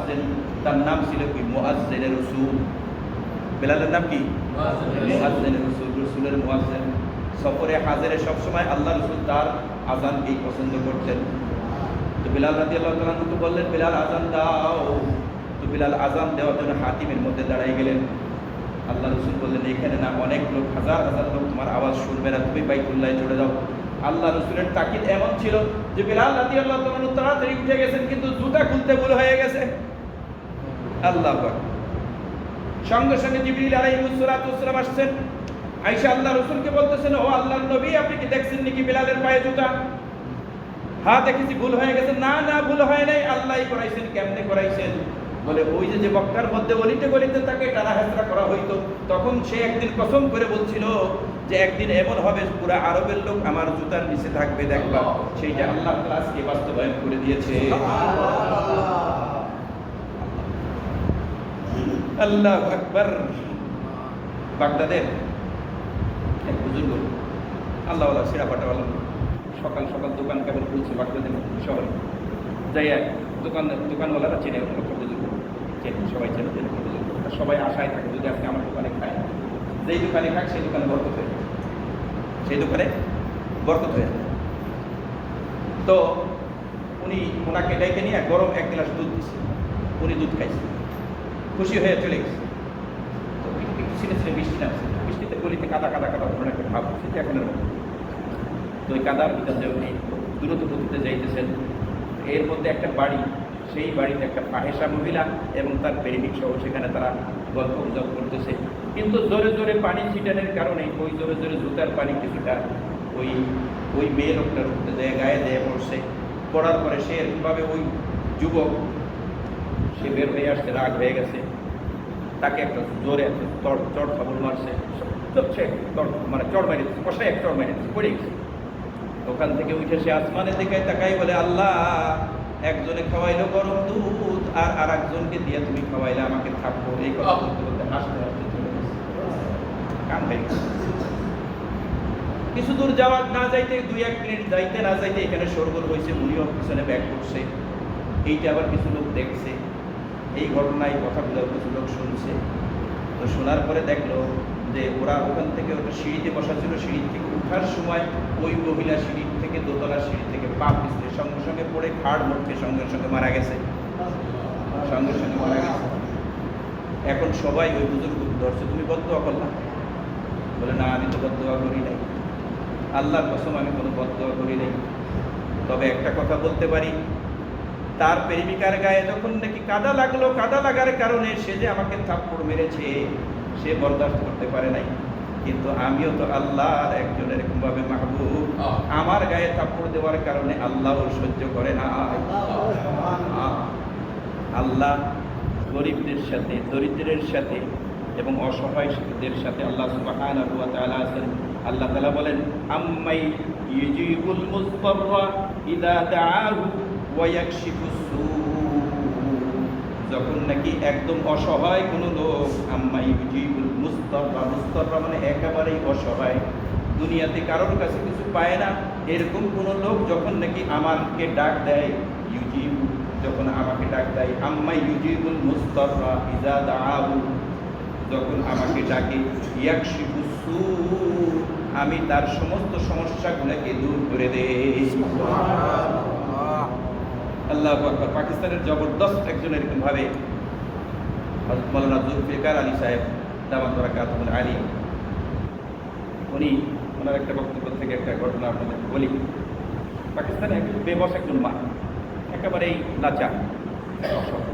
মুয়াজ্জিন, তার নাম ছিল কি মুয়াজ্জিনের রাসূল। বেলালের নাম কি? মুয়াজ্জিনের রাসূল, রাসূলের মুয়াজ্জিন। সফরে হাজিরে সবসময় আল্লাহ রাসূল তার আযানকেই পছন্দ করতেন। তো বিলাল রাদিয়াল্লাহু তাআলা তো বললেন, বিলাল আযান দাও। তো বিলাল আযান দেওয়ার জন্য হাতিমের মধ্যে দাঁড়ায় গেলেন। আল্লাহ রাসূল বললেন, এখানে না অনেক লোক, হাজার হাজার লোক তোমার আওয়াজ শুনবে না, তুমি বাইতুল্লাহে চলে যাও। আল্লাহ রাসূলের তাকিদ এমন ছিল যে বিলাল রাদিয়াল্লাহু তাআলা তাড়াতাড়ি উঠে গেছেন, কিন্তু জুতা খুলতে ভুল হয়ে গেছে। আল্লাহু আকবার। সঙ্গে সঙ্গে জিবরিল আলাইহিস সালাতু ওয়াস সালাম আসছেন। আয়েশা আল্লাহ রাসূলকে বলতেছেন, ও আল্লাহর নবী, আপনি কি দেখছেন নাকি বিলালের পায়ে জুতা? হ্যাঁ দেখেছি, ভুল হয়ে গেছে। না না, ভুল হয় নাই, আল্লাহই করাইছেন। কেমনে করাইছেন? বলে, ওই যে মক্কার মধ্যে গলিতে গলিতে তাকে টানা হেঁচড়া করা হইতো, তখন সে একদিন কসম করে বলছিল যে একদিন এমন হবে পুরা আরবের লোক আমার জুতার নিচে থাকবে, দেখবা। সেইটা আল্লাহ তাআলা আজকে বাস্তবায়ন করে দিয়েছে। আল্লাহু আকবার। বাগদাদের এক বুজুর্গ, আল্লাহওয়ালা, সিরা পাটাওয়ালা, সকাল সকাল দোকান কেবল খুলছে বাগদাদের শহরে। যাইয়া দোকানওয়ালারা চেনে, বুজুর্গ চেনে, সবাই চেনে, বুজুর্গ। সবাই আশায় থাকে যদি আজকে আমার দোকানে খায়, যেই দোকানে খায় সেই দোকানে বরকত হয়ে যায়, সেই দোকানে বরকত হয়ে যায়। তো উনি ওনাকে ডেকে নিয়ে গরম এক গ্লাস দুধ দিচ্ছে, উনি দুধ খাইছে, খুশি হয়ে চলে গেছে। তো একটু ছিনে ছিনে বৃষ্টি নামছে, বৃষ্টিতে গলিতে কাদা কাদা কাদা ধরনের একটা ভাব, সেটা এখনের মতো। তো ওই কাদার ভিতর যে উনি দ্রুত গতিতে যাইতেছেন, এর মধ্যে একটা বাড়ি, সেই বাড়িতে একটা ফাহেসা মহিলা এবং তার প্রেমিক সহ সেখানে তারা গল্প গুজব করতেছে। কিন্তু জোরে জোরে পানি ছিটানোর কারণে ওই জোরে জোরে জুতার পানি কিছুটা ওই মেয়ে লোকটার গায়ে দিয়ে পড়ছে। পড়ার পরে সে এরকমভাবে ওই যুবক সে বের হয়ে আসছে, রাগ হয়ে গেছে, তাকে একটা জোরে চড় খাবল মারছে, মানে চড় মেরেছে, কষায় এক চড় মেরেছে, পড়ে গেছে। ওখান থেকে উঠে সে আসমানের দিকে তাকাই বলে, আল্লাহ, একজনে খাওয়াইলো গরম দুধ আর একজনকে দিয়ে তুমি খাওয়াইলে আমাকে থাকবো। এই কথা বলতে বলতে হাসতে হাসতে চলে গেছে, কান হয়ে গেছে। কিছু দূর যাওয়ার না যাইতে, 2-1 মিনিট যাইতে না যাইতে এখানে শোরগোল হয়েছে, উনিও পিছনে ব্যাক করছে। এইটা আবার কিছু লোক দেখছে, এই ঘটনায় কথাগুলো কিছু লোক শুনছে। তো শোনার পরে দেখলো যে ওরা ওখান থেকে ওটা সিঁড়িতে বসা ছিল, সিঁড়ি থেকে উঠার সময় ওই মহিলা সিঁড়ি থেকে, দোতলা সিঁড়ি থেকে পা পিছলে সঙ্গে সঙ্গে পড়ে খাড় মোটকে সঙ্গে সঙ্গে মারা গেছে, সঙ্গে সঙ্গে মারা গেছে। এখন সবাই ওই বুজুর্গ ধরছে, তুমি বদদোয়া করলা? বলে, না, আমি তো বদদোয়া করি নাই, আল্লাহর কসম আমি কোনো বদদোয়া করি নাই। তবে একটা কথা বলতে পারি, তার প্রেমিকার গায়ে যখন নাকি কাদা লাগলো, কাদা লাগার কারণে সে যে আমাকে থাপ্পড় মেরেছে সে বরদাস্ত করতে পারে নাই। কিন্তু আমিও তো আল্লাহর একজন এরকমভাবে মাহবুব, আমার গায়ে থাপ্পড় দেওয়ার কারণে আল্লাহও সহ্য করে না। আল্লাহ গরিবদের সাথে, দরিদ্রের সাথে এবং অসহায়দের সাথে আল্লাহ সুবহানাহু ওয়া তাআলা আছেন। আল্লাহ তাআলা বলেন, আম্মাই ইউজিবুল মুযতাররা ইযা দাআহু ওয়া ইয়াকশিফুস সূ। যখন নাকি একদম অসহায় কোনো লোক, আম্মাই ইউজিবুল মুযতাররা, মুযতাররা মানে একেবারেই অসহায়, দুনিয়াতে কারোর কাছে কিছু পায় না, এরকম কোনো লোক যখন নাকি আমাকে ডাক দেয়, ইউজিবু, যখন আমাকে ডাক দেয়, আম্মাই ইউজিবুল মুযতাররা ইযা দাআহু, যখন আমাকে ডাকে, ইয়াকশিফুস সূ, আমি তার সমস্ত সমস্যাগুলোকে দূর করে দেই। আল্লাহু আকবার। পাকিস্তানের জবরদস্ত একজন এরকম ভাবে হযরত মাওলানা জুলফিকার আলী সাহেব দামাত বারাকাতুহুল আলিয়া, উনি ওনার একটা বক্তব্য থেকে একটা ঘটনা আপনাদের বলি। পাকিস্তানে একজন বেবস একজন মা, একেবারেই লাচার,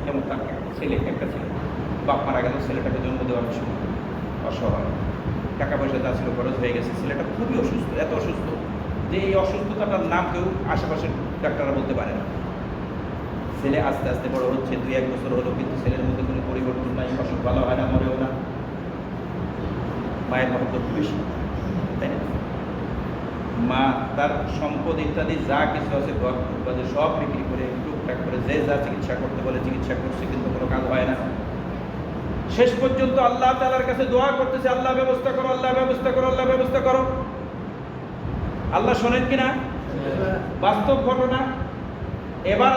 যেমন তার ছেলে, একটা ছেলে, বাপ মারা গেল, ছেলেটাকে জন্ম দেওয়ার সময় অসহায়, টাকা পয়সা যা ছিল খরচ হয়ে গেছে, ছেলেটা খুবই অসুস্থ, এত অসুস্থ যে এই অসুস্থতাটার নাম কেউ আশেপাশের ডাক্তাররা বলতে পারে না। ছেলে আস্তে আস্তে বড় হচ্ছে, 2-1 বছর হলো, কিন্তু ছেলের মধ্যে কোনো পরিবর্তন নাই, অসুখ ভালো হয় না, মরেও না। মায়ের মহব্বত বেশি, তাই না? মা তার সম্পদ ইত্যাদি যা কিছু আছে ঘর বাজে সব বিক্রি করে টুকটাক করে যে যা চিকিৎসা করতে বলে চিকিৎসা করছে, কিন্তু কোনো কাজ হয় না। শেষ পর্যন্ত আল্লাহ তাআলার কাছে দোয়া করতেছে, আল্লাহ ব্যবস্থা করো, আল্লাহ ব্যবস্থা করো, আল্লাহ ব্যবস্থা করো। আল্লাহ শোনেন কিনা? বাস্তব ঘটনা। এবার